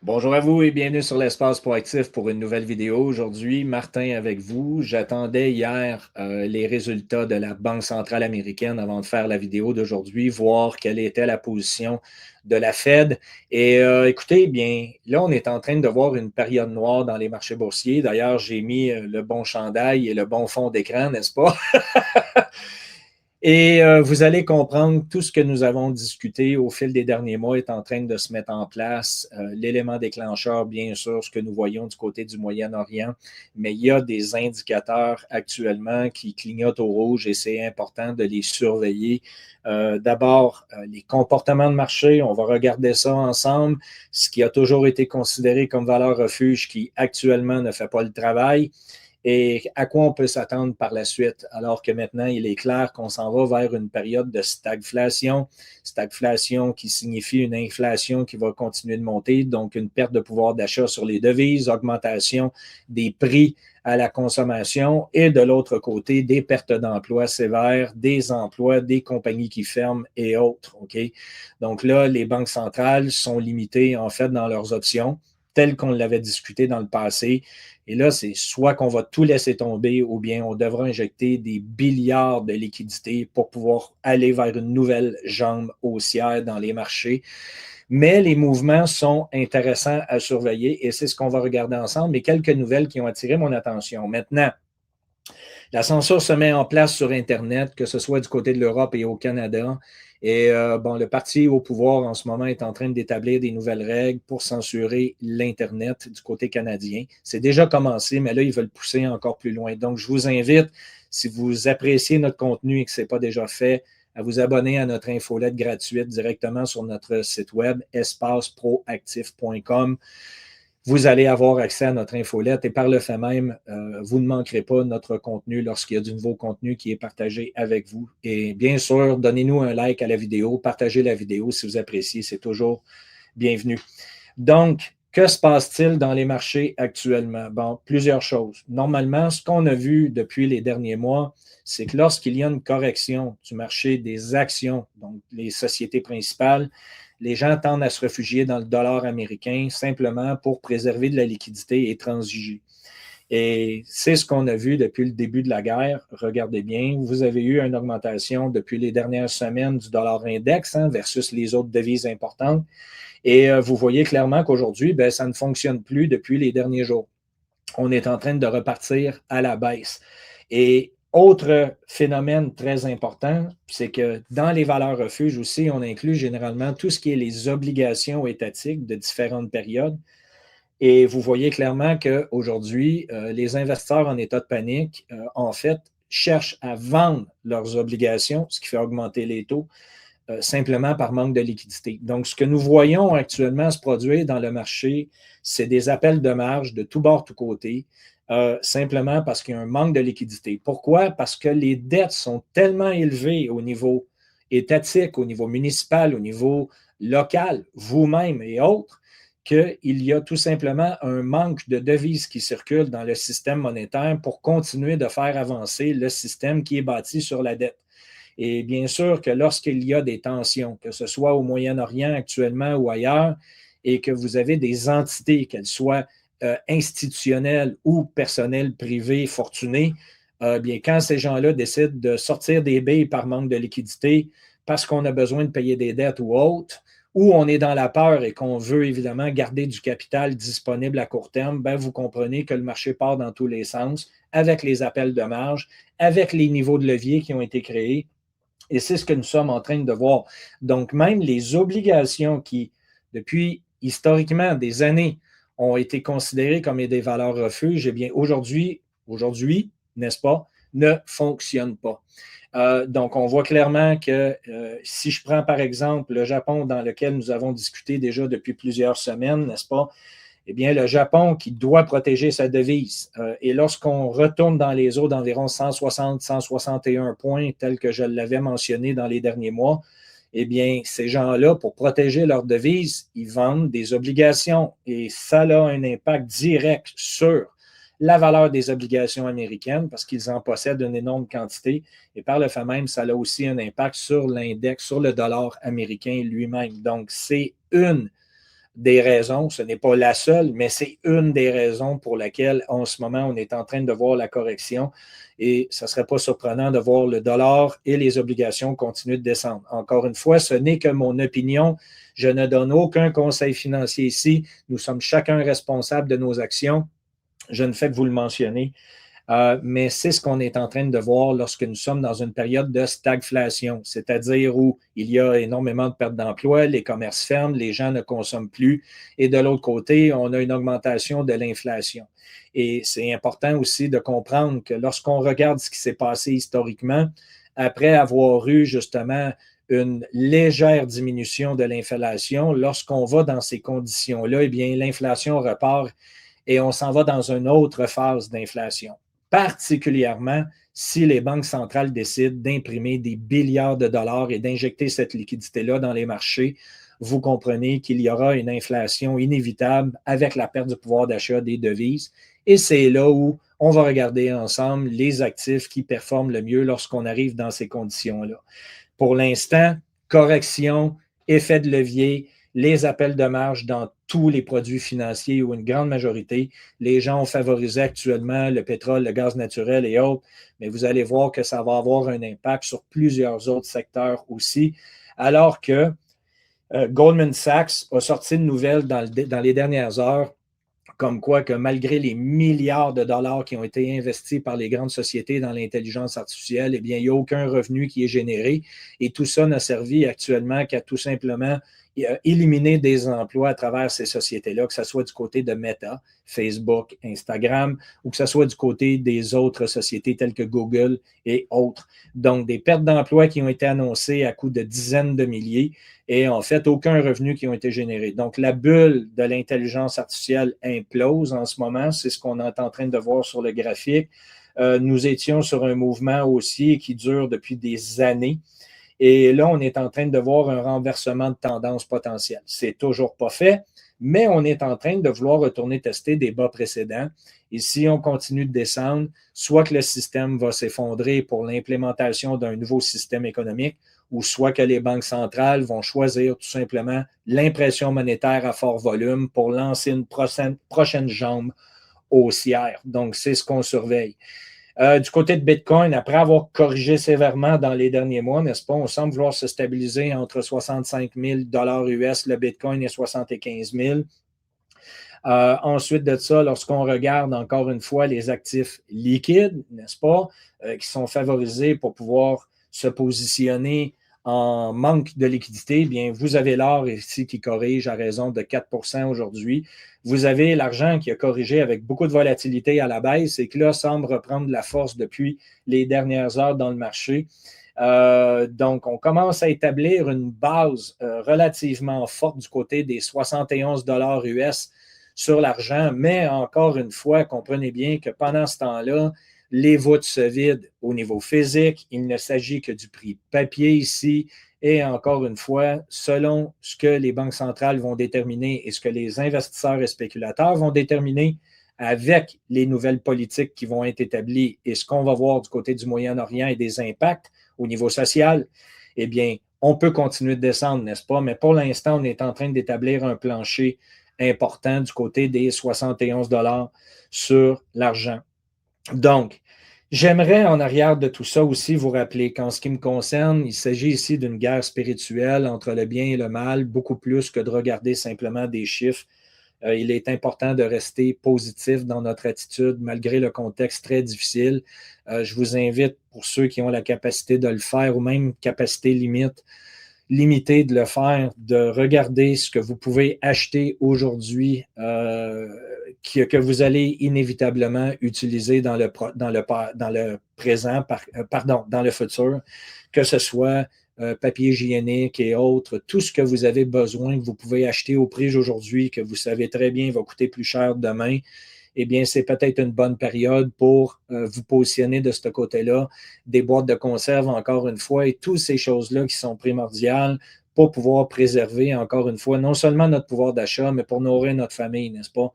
Bonjour à vous et bienvenue sur l'Espace Proactif pour une nouvelle vidéo. Aujourd'hui, Martin avec vous. J'attendais hier les résultats de la Banque centrale américaine avant de faire la vidéo d'aujourd'hui, voir quelle était la position de la Fed. Et écoutez, bien, là, on est en train de voir une période noire dans les marchés boursiers. D'ailleurs, j'ai mis le bon chandail et le bon fond d'écran, n'est-ce pas? Et vous allez comprendre tout ce que nous avons discuté au fil des derniers mois est en train de se mettre en place. L'élément déclencheur, bien sûr, ce que nous voyons du côté du Moyen-Orient, mais il y a des indicateurs actuellement qui clignotent au rouge et c'est important de les surveiller. D'abord, les comportements de marché, on va regarder ça ensemble. Ce qui a toujours été considéré comme valeur refuge qui actuellement ne fait pas le travail et à quoi on peut s'attendre par la suite, alors que maintenant, il est clair qu'on s'en va vers une période de stagflation, stagflation qui signifie une inflation qui va continuer de monter, donc une perte de pouvoir d'achat sur les devises, augmentation des prix à la consommation et de l'autre côté, des pertes d'emplois sévères, des emplois, des compagnies qui ferment et autres. Okay? Donc là, les banques centrales sont limitées en fait dans leurs options, telles qu'on l'avait discuté dans le passé. Et là, c'est soit qu'on va tout laisser tomber ou bien on devra injecter des milliards de liquidités pour pouvoir aller vers une nouvelle jambe haussière dans les marchés. Mais les mouvements sont intéressants à surveiller et c'est ce qu'on va regarder ensemble. Mais quelques nouvelles qui ont attiré mon attention. Maintenant, la censure se met en place sur Internet, que ce soit du côté de l'Europe et au Canada. Et bon, le parti au pouvoir en ce moment est en train d'établir des nouvelles règles pour censurer l'Internet du côté canadien. C'est déjà commencé, mais là, ils veulent pousser encore plus loin. Donc, je vous invite, si vous appréciez notre contenu et que ce n'est pas déjà fait, à vous abonner à notre infolette gratuite directement sur notre site web espaceproactif.com. Vous allez avoir accès à notre infolette et par le fait même, vous ne manquerez pas notre contenu lorsqu'il y a du nouveau contenu qui est partagé avec vous. Et bien sûr, donnez-nous un like à la vidéo, partagez la vidéo si vous appréciez, c'est toujours bienvenu. Donc, que se passe-t-il dans les marchés actuellement? Bon, plusieurs choses. Normalement, ce qu'on a vu depuis les derniers mois, c'est que lorsqu'il y a une correction du marché des actions, donc les sociétés principales, les gens tendent à se réfugier dans le dollar américain simplement pour préserver de la liquidité et transiger. Et c'est ce qu'on a vu depuis le début de la guerre. Regardez bien, vous avez eu une augmentation depuis les dernières semaines du dollar index versus les autres devises importantes. Et vous voyez clairement qu'aujourd'hui, ben, ça ne fonctionne plus depuis les derniers jours. On est en train de repartir à la baisse. Et autre phénomène très important, c'est que dans les valeurs refuges aussi, on inclut généralement tout ce qui est les obligations étatiques de différentes périodes. Et vous voyez clairement qu'aujourd'hui, les investisseurs en état de panique, en fait, cherchent à vendre leurs obligations, ce qui fait augmenter les taux simplement par manque de liquidité. Donc, ce que nous voyons actuellement se produire dans le marché, c'est des appels de marge de tout bord, tout côté, simplement parce qu'il y a un manque de liquidité. Pourquoi? Parce que les dettes sont tellement élevées au niveau étatique, au niveau municipal, au niveau local, vous-même et autres, qu'il y a tout simplement un manque de devises qui circulent dans le système monétaire pour continuer de faire avancer le système qui est bâti sur la dette. Et bien sûr que lorsqu'il y a des tensions, que ce soit au Moyen-Orient actuellement ou ailleurs, et que vous avez des entités, qu'elles soient institutionnelles ou personnelles, privées, fortunées, bien quand ces gens-là décident de sortir des billes par manque de liquidité, parce qu'on a besoin de payer des dettes ou autres, ou on est dans la peur et qu'on veut évidemment garder du capital disponible à court terme, ben vous comprenez que le marché part dans tous les sens avec les appels de marge, avec les niveaux de levier qui ont été créés. Et c'est ce que nous sommes en train de voir. Donc, même les obligations qui, depuis historiquement des années, ont été considérées comme des valeurs refuges, eh bien, aujourd'hui, n'est-ce pas, ne fonctionnent pas. Donc, on voit clairement que si je prends par exemple le Japon dans lequel nous avons discuté déjà depuis plusieurs semaines, n'est-ce pas, eh bien, le Japon qui doit protéger sa devise. Et lorsqu'on retourne dans les eaux d'environ 160, 161 points, tel que je l'avais mentionné dans les derniers mois, eh bien, ces gens-là, pour protéger leur devise, ils vendent des obligations et ça a un impact direct sur la valeur des obligations américaines parce qu'ils en possèdent une énorme quantité et par le fait même, ça a aussi un impact sur l'index, sur le dollar américain lui-même. Donc, c'est une des raisons, ce n'est pas la seule, mais c'est une des raisons pour laquelle en ce moment, on est en train de voir la correction et ce ne serait pas surprenant de voir le dollar et les obligations continuer de descendre. Encore une fois, ce n'est que mon opinion. Je ne donne aucun conseil financier ici. Nous sommes chacun responsable de nos actions. Je ne fais que vous le mentionner. Mais c'est ce qu'on est en train de voir lorsque nous sommes dans une période de stagflation, c'est-à-dire où il y a énormément de pertes d'emplois, les commerces ferment, les gens ne consomment plus, et de l'autre côté, on a une augmentation de l'inflation. Et c'est important aussi de comprendre que lorsqu'on regarde ce qui s'est passé historiquement, après avoir eu justement une légère diminution de l'inflation, lorsqu'on va dans ces conditions-là, eh bien, l'inflation repart et on s'en va dans une autre phase d'inflation. Particulièrement si les banques centrales décident d'imprimer des milliards de dollars et d'injecter cette liquidité-là dans les marchés, vous comprenez qu'il y aura une inflation inévitable avec la perte du pouvoir d'achat des devises. Et c'est là où on va regarder ensemble les actifs qui performent le mieux lorsqu'on arrive dans ces conditions-là. Pour l'instant, correction, effet de levier, les appels de marge dans tous les produits financiers ou une grande majorité. Les gens ont favorisé actuellement le pétrole, le gaz naturel et autres, mais vous allez voir que ça va avoir un impact sur plusieurs autres secteurs aussi, alors que Goldman Sachs a sorti une nouvelle dans les dernières heures comme quoi que malgré les milliards de dollars qui ont été investis par les grandes sociétés dans l'intelligence artificielle, eh bien, il n'y a aucun revenu qui est généré. Et tout ça n'a servi actuellement qu'à tout simplement éliminer des emplois à travers ces sociétés-là, que ce soit du côté de Meta, Facebook, Instagram, ou que ce soit du côté des autres sociétés telles que Google et autres. Donc, des pertes d'emplois qui ont été annoncées à coût de dizaines de milliers et en fait, aucun revenu qui ont été générés. Donc, la bulle de l'intelligence artificielle implose en ce moment. C'est ce qu'on est en train de voir sur le graphique. Nous étions sur un mouvement haussier qui dure depuis des années. Et là, on est en train de voir un renversement de tendance potentiel. C'est toujours pas fait, mais on est en train de vouloir retourner tester des bas précédents. Et si on continue de descendre, soit que le système va s'effondrer pour l'implémentation d'un nouveau système économique, ou soit que les banques centrales vont choisir tout simplement l'impression monétaire à fort volume pour lancer une prochaine jambe haussière. Donc, c'est ce qu'on surveille. Du côté de Bitcoin, après avoir corrigé sévèrement dans les derniers mois, n'est-ce pas, on semble vouloir se stabiliser entre 65 000 US le Bitcoin et 75 000. Ensuite de ça, lorsqu'on regarde encore une fois les actifs liquides, n'est-ce pas, qui sont favorisés pour pouvoir se positionner en manque de liquidité, bien, vous avez l'or ici qui corrige à raison de 4 % aujourd'hui. Vous avez l'argent qui a corrigé avec beaucoup de volatilité à la baisse et qui là semble reprendre de la force depuis les dernières heures dans le marché. Donc, on commence à établir une base relativement forte du côté des 71 $ US sur l'argent, mais encore une fois, comprenez bien que pendant ce temps-là, les voûtes se vident au niveau physique. Il ne s'agit que du prix papier ici. Et encore une fois, selon ce que les banques centrales vont déterminer et ce que les investisseurs et spéculateurs vont déterminer avec les nouvelles politiques qui vont être établies et ce qu'on va voir du côté du Moyen-Orient et des impacts au niveau social, eh bien, on peut continuer de descendre, n'est-ce pas? Mais pour l'instant, on est en train d'établir un plancher important du côté des 71 $ sur l'argent. Donc, j'aimerais en arrière de tout ça aussi vous rappeler qu'en ce qui me concerne, il s'agit ici d'une guerre spirituelle entre le bien et le mal, beaucoup plus que de regarder simplement des chiffres. Il est important de rester positif dans notre attitude malgré le contexte très difficile. Je vous invite, pour ceux qui ont la capacité de le faire ou même capacité limitée de le faire, de regarder ce que vous pouvez acheter aujourd'hui que vous allez inévitablement utiliser dans le présent, dans le futur, que ce soit papier hygiénique et autres, tout ce que vous avez besoin, que vous pouvez acheter au prix d'aujourd'hui, que vous savez très bien va coûter plus cher demain, eh bien, c'est peut-être une bonne période pour vous positionner de ce côté-là. Des boîtes de conserve, encore une fois, et toutes ces choses-là qui sont primordiales pour pouvoir préserver, encore une fois, non seulement notre pouvoir d'achat, mais pour nourrir notre famille, n'est-ce pas?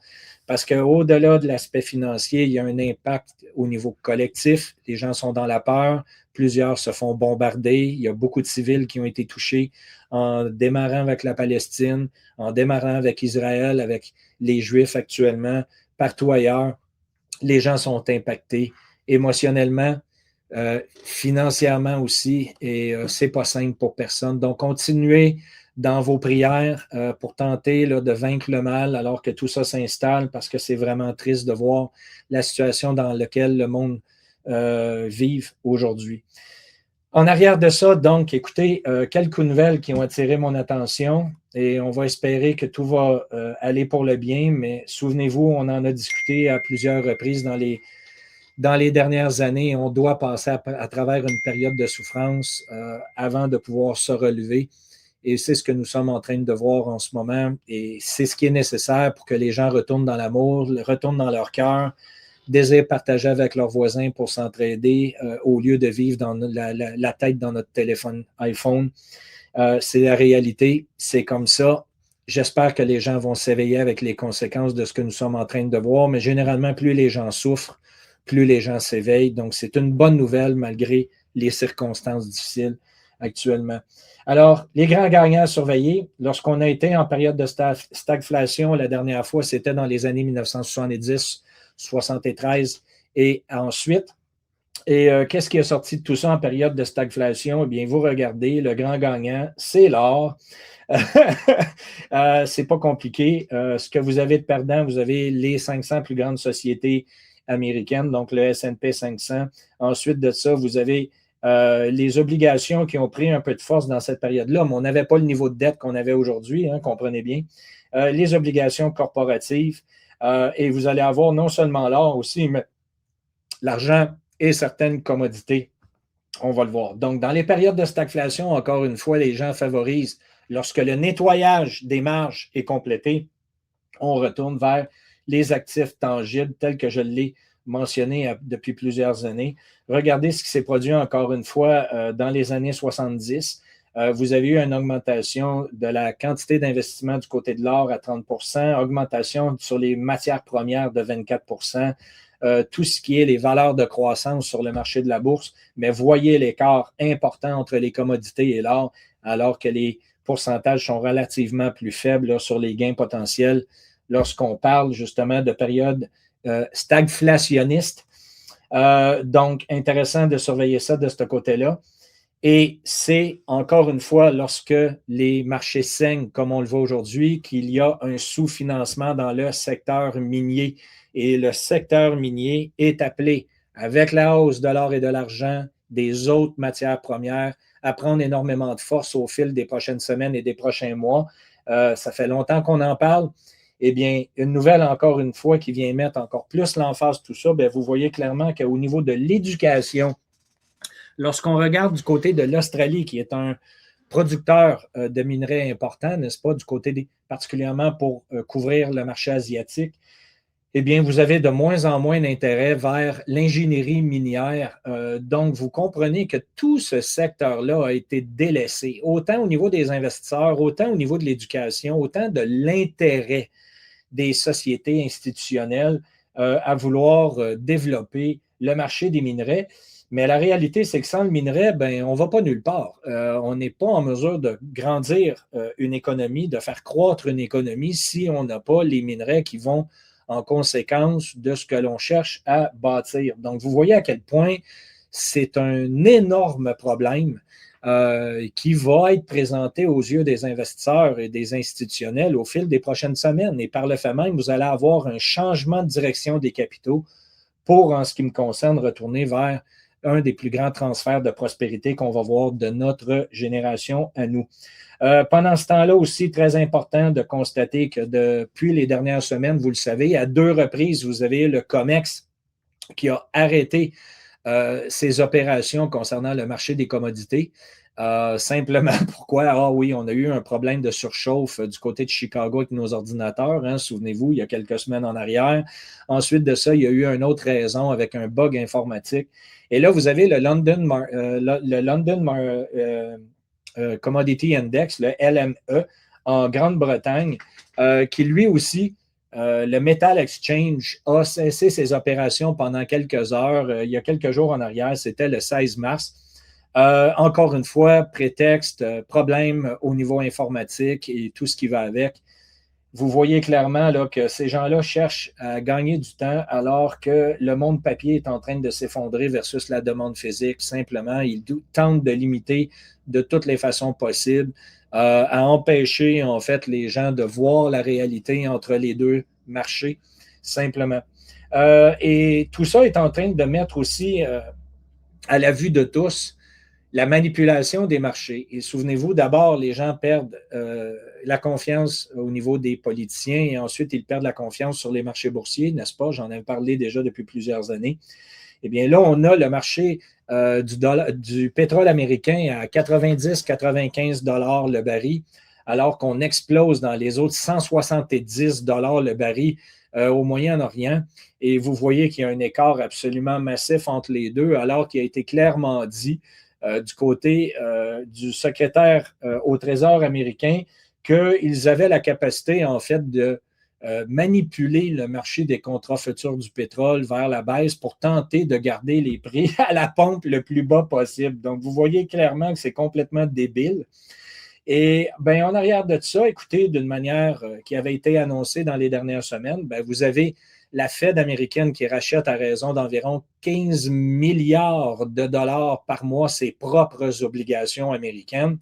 Parce qu'au-delà de l'aspect financier, il y a un impact au niveau collectif. Les gens sont dans la peur. Plusieurs se font bombarder. Il y a beaucoup de civils qui ont été touchés en démarrant avec la Palestine, en démarrant avec Israël, avec les Juifs actuellement, partout ailleurs. Les gens sont impactés émotionnellement, financièrement aussi, et c'est pas simple pour personne. Donc, continuez dans vos prières pour tenter là, de vaincre le mal alors que tout ça s'installe, parce que c'est vraiment triste de voir la situation dans laquelle le monde vive aujourd'hui. En arrière de ça, donc, écoutez, quelques nouvelles qui ont attiré mon attention et on va espérer que tout va aller pour le bien, mais souvenez-vous, on en a discuté à plusieurs reprises dans les dernières années. On doit passer à travers une période de souffrance avant de pouvoir se relever. Et c'est ce que nous sommes en train de voir en ce moment. Et c'est ce qui est nécessaire pour que les gens retournent dans l'amour, retournent dans leur cœur, désirent partager avec leurs voisins pour s'entraider au lieu de vivre dans la tête dans notre téléphone iPhone. C'est la réalité, c'est comme ça. J'espère que les gens vont s'éveiller avec les conséquences de ce que nous sommes en train de voir, mais généralement, plus les gens souffrent, plus les gens s'éveillent. Donc, c'est une bonne nouvelle malgré les circonstances difficiles actuellement. Alors, les grands gagnants à surveiller, lorsqu'on a été en période de stagflation la dernière fois, c'était dans les années 1970, 73 et ensuite. Et qu'est-ce qui est sorti de tout ça en période de stagflation? Eh bien, vous regardez, le grand gagnant, c'est l'or. C'est pas compliqué. Ce que vous avez de perdant, vous avez les 500 plus grandes sociétés américaines, donc le S&P 500. Ensuite de ça, vous avez les obligations qui ont pris un peu de force dans cette période-là, mais on n'avait pas le niveau de dette qu'on avait aujourd'hui, hein, comprenez bien. Les obligations corporatives, et vous allez avoir non seulement l'or aussi, mais l'argent et certaines commodités. On va le voir. Donc, dans les périodes de stagflation, encore une fois, les gens favorisent, lorsque le nettoyage des marges est complété, on retourne vers les actifs tangibles tels que je l'ai mentionné depuis plusieurs années. Regardez ce qui s'est produit encore une fois dans les années 70. Vous avez eu une augmentation de la quantité d'investissement du côté de l'or à 30 %, augmentation sur les matières premières de 24 %, tout ce qui est les valeurs de croissance sur le marché de la bourse, mais voyez l'écart important entre les commodités et l'or, alors que les pourcentages sont relativement plus faibles là, sur les gains potentiels lorsqu'on parle justement de période stagflationniste. Donc, intéressant de surveiller ça de ce côté-là. Et c'est, encore une fois, lorsque les marchés saignent, comme on le voit aujourd'hui, qu'il y a un sous-financement dans le secteur minier. Et le secteur minier est appelé, avec la hausse de l'or et de l'argent, des autres matières premières, à prendre énormément de force au fil des prochaines semaines et des prochains mois. Ça fait longtemps qu'on en parle. Eh bien, une nouvelle, encore une fois, qui vient mettre encore plus l'emphase tout ça, bien, vous voyez clairement qu'au niveau de l'éducation, lorsqu'on regarde du côté de l'Australie, qui est un producteur de minerais important, n'est-ce pas, du côté particulièrement pour couvrir le marché asiatique, eh bien, vous avez de moins en moins d'intérêt vers l'ingénierie minière. Donc, vous comprenez que tout ce secteur-là a été délaissé, autant au niveau des investisseurs, autant au niveau de l'éducation, autant de l'intérêt des sociétés institutionnelles à vouloir développer le marché des minerais. Mais la réalité, c'est que sans le minerai, ben, on ne va pas nulle part. On n'est pas en mesure de grandir une économie, de faire croître une économie si on n'a pas les minerais qui vont en conséquence de ce que l'on cherche à bâtir. Donc, vous voyez à quel point c'est un énorme problème qui va être présenté aux yeux des investisseurs et des institutionnels au fil des prochaines semaines. Et par le fait même, vous allez avoir un changement de direction des capitaux pour, en ce qui me concerne, retourner vers un des plus grands transferts de prospérité qu'on va voir de notre génération à nous. Pendant ce temps-là aussi, très important de constater que depuis les dernières semaines, vous le savez, à 2 reprises, vous avez le COMEX qui a arrêté ses opérations concernant le marché des commodités. Simplement pourquoi? Ah oui, on a eu un problème de surchauffe du côté de Chicago avec nos ordinateurs, hein, souvenez-vous, il y a quelques semaines en arrière. Ensuite de ça, il y a eu une autre raison avec un bug informatique. Et là, vous avez le London Commodity Index, le LME, en Grande-Bretagne, qui lui aussi, le Metal Exchange a cessé ses opérations pendant quelques heures. Il y a quelques jours en arrière, c'était le 16 mars. Encore une fois, prétexte, problème au niveau informatique et tout ce qui va avec. Vous voyez clairement là, que ces gens-là cherchent à gagner du temps alors que le monde papier est en train de s'effondrer versus la demande physique. Simplement, ils tentent de limiter de toutes les façons possibles, à empêcher en fait les gens de voir la réalité entre les deux marchés, simplement. Et tout ça est en train de mettre aussi à la vue de tous la manipulation des marchés. Et souvenez-vous, d'abord, les gens perdent la confiance au niveau des politiciens et ensuite, ils perdent la confiance sur les marchés boursiers, n'est-ce pas? J'en ai parlé déjà depuis plusieurs années. Eh bien, là, on a le marché du pétrole américain à 90-95 $ le baril, alors qu'on explose dans les autres 170 $ le baril au Moyen-Orient. Et vous voyez qu'il y a un écart absolument massif entre les deux, alors qu'il a été clairement dit du côté du secrétaire au Trésor américain qu'ils avaient la capacité, en fait, de manipuler le marché des contrats futurs du pétrole vers la baisse pour tenter de garder les prix à la pompe le plus bas possible. Donc, vous voyez clairement que c'est complètement débile. Et bien, en arrière de ça, écoutez, d'une manière qui avait été annoncée dans les dernières semaines, bien, vous avez la Fed américaine qui rachète à raison d'environ 15 milliards de dollars par mois ses propres obligations américaines.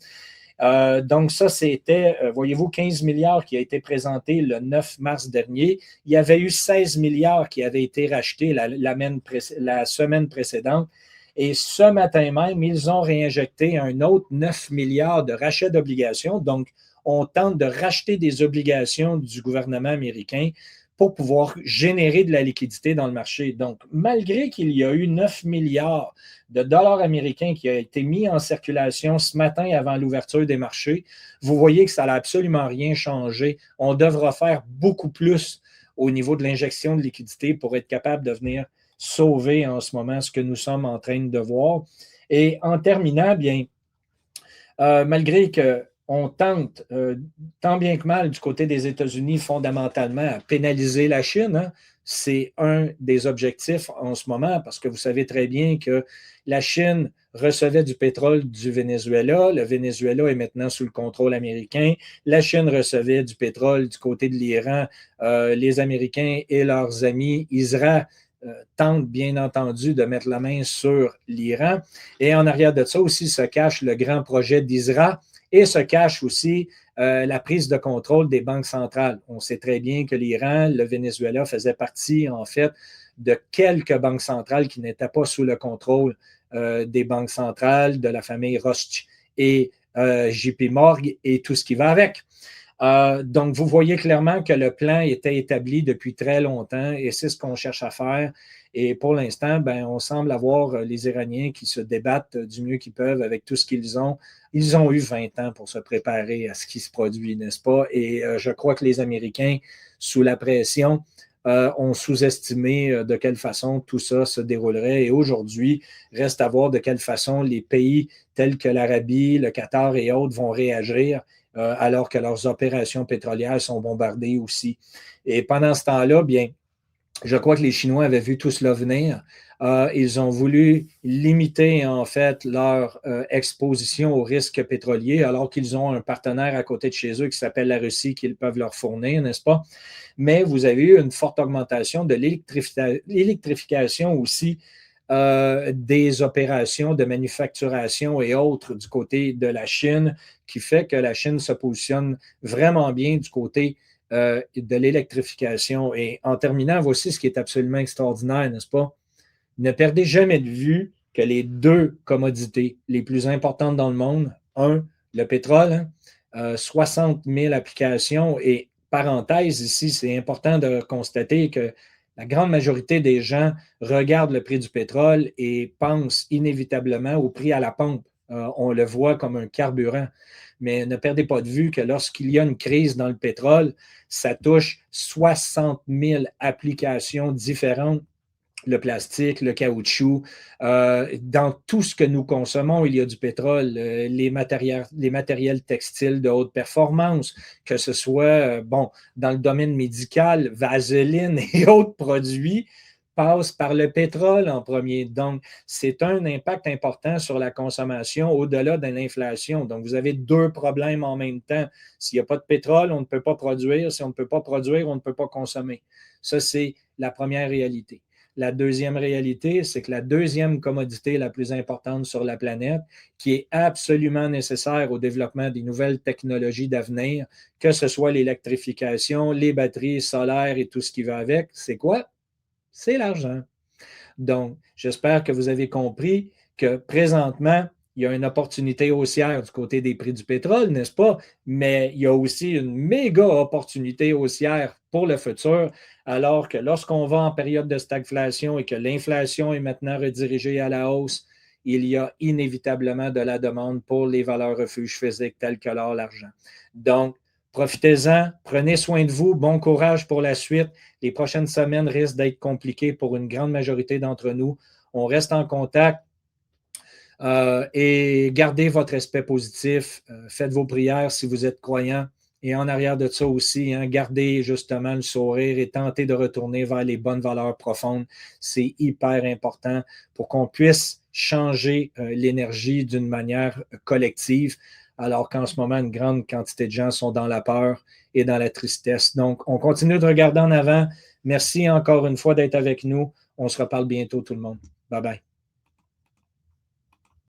Donc, ça, c'était, voyez-vous, 15 milliards qui a été présenté le 9 mars dernier. Il y avait eu 16 milliards qui avaient été rachetés la semaine précédente. Et ce matin même, ils ont réinjecté un autre 9 milliards de rachats d'obligations. Donc, on tente de racheter des obligations du gouvernement américain pour pouvoir générer de la liquidité dans le marché. Donc, malgré qu'il y a eu 9 milliards de dollars américains qui a été mis en circulation ce matin avant l'ouverture des marchés, vous voyez que ça n'a absolument rien changé. On devra faire beaucoup plus au niveau de l'injection de liquidité pour être capable de venir sauver en ce moment ce que nous sommes en train de voir. Et en terminant, bien, malgré qu'on tente, tant bien que mal, du côté des États-Unis, fondamentalement, à pénaliser la Chine, hein, c'est un des objectifs en ce moment, parce que vous savez très bien que la Chine recevait du pétrole du Venezuela. Le Venezuela est maintenant sous le contrôle américain. La Chine recevait du pétrole du côté de l'Iran. Les Américains et leurs amis Israël tentent bien entendu de mettre la main sur l'Iran. Et en arrière de ça aussi se cache le grand projet d'Israël et se cache aussi la prise de contrôle des banques centrales. On sait très bien que l'Iran, le Venezuela faisaient partie en fait de quelques banques centrales qui n'étaient pas sous le contrôle des banques centrales de la famille Rothschild et JP Morgan et tout ce qui va avec. Donc, vous voyez clairement que le plan était établi depuis très longtemps et c'est ce qu'on cherche à faire. Et pour l'instant, ben, on semble avoir les Iraniens qui se débattent du mieux qu'ils peuvent avec tout ce qu'ils ont. Ils ont eu 20 ans pour se préparer à ce qui se produit, n'est-ce pas? Et je crois que les Américains, sous la pression, ont sous-estimé de quelle façon tout ça se déroulerait. Et aujourd'hui, reste à voir de quelle façon les pays tels que l'Arabie, le Qatar et autres vont réagir alors que leurs opérations pétrolières sont bombardées aussi. Et pendant ce temps-là, bien, je crois que les Chinois avaient vu tout cela venir. Ils ont voulu limiter en fait leur exposition aux risques pétroliers alors qu'ils ont un partenaire à côté de chez eux qui s'appelle la Russie qu'ils peuvent leur fournir, n'est-ce pas? Mais vous avez eu une forte augmentation de l'électrification aussi des opérations de manufacturation et autres du côté de la Chine, qui fait que la Chine se positionne vraiment bien du côté de l'électrification. Et en terminant, voici ce qui est absolument extraordinaire, n'est-ce pas? Ne perdez jamais de vue que les deux commodités les plus importantes dans le monde, le pétrole, hein, 60 000 applications et parenthèse ici, c'est important de constater que la grande majorité des gens regardent le prix du pétrole et pensent inévitablement au prix à la pompe. On le voit comme un carburant. Mais ne perdez pas de vue que lorsqu'il y a une crise dans le pétrole, ça touche 60 000 applications différentes le plastique, le caoutchouc. Dans tout ce que nous consommons, il y a du pétrole, les matériels textiles de haute performance, que ce soit, dans le domaine médical, vaseline et autres produits, passent par le pétrole en premier. Donc, c'est un impact important sur la consommation au-delà de l'inflation. Donc, vous avez deux problèmes en même temps. S'il n'y a pas de pétrole, on ne peut pas produire. Si on ne peut pas produire, on ne peut pas consommer. Ça, c'est la première réalité. La deuxième réalité, c'est que la deuxième commodité la plus importante sur la planète, qui est absolument nécessaire au développement des nouvelles technologies d'avenir, que ce soit l'électrification, les batteries solaires et tout ce qui va avec, c'est quoi? C'est l'argent. Donc, j'espère que vous avez compris que présentement, il y a une opportunité haussière du côté des prix du pétrole, n'est-ce pas? Mais il y a aussi une méga opportunité haussière pour le futur, alors que lorsqu'on va en période de stagflation et que l'inflation est maintenant redirigée à la hausse, il y a inévitablement de la demande pour les valeurs refuges physiques telles que l'or, l'argent. Donc, profitez-en, prenez soin de vous, bon courage pour la suite. Les prochaines semaines risquent d'être compliquées pour une grande majorité d'entre nous. On reste en contact et gardez votre aspect positif. Faites vos prières si vous êtes croyant. Et en arrière de ça aussi, gardez justement le sourire et tentez de retourner vers les bonnes valeurs profondes. C'est hyper important pour qu'on puisse changer l'énergie d'une manière collective, alors qu'en ce moment, une grande quantité de gens sont dans la peur et dans la tristesse. Donc, on continue de regarder en avant. Merci encore une fois d'être avec nous. On se reparle bientôt, tout le monde. Bye bye.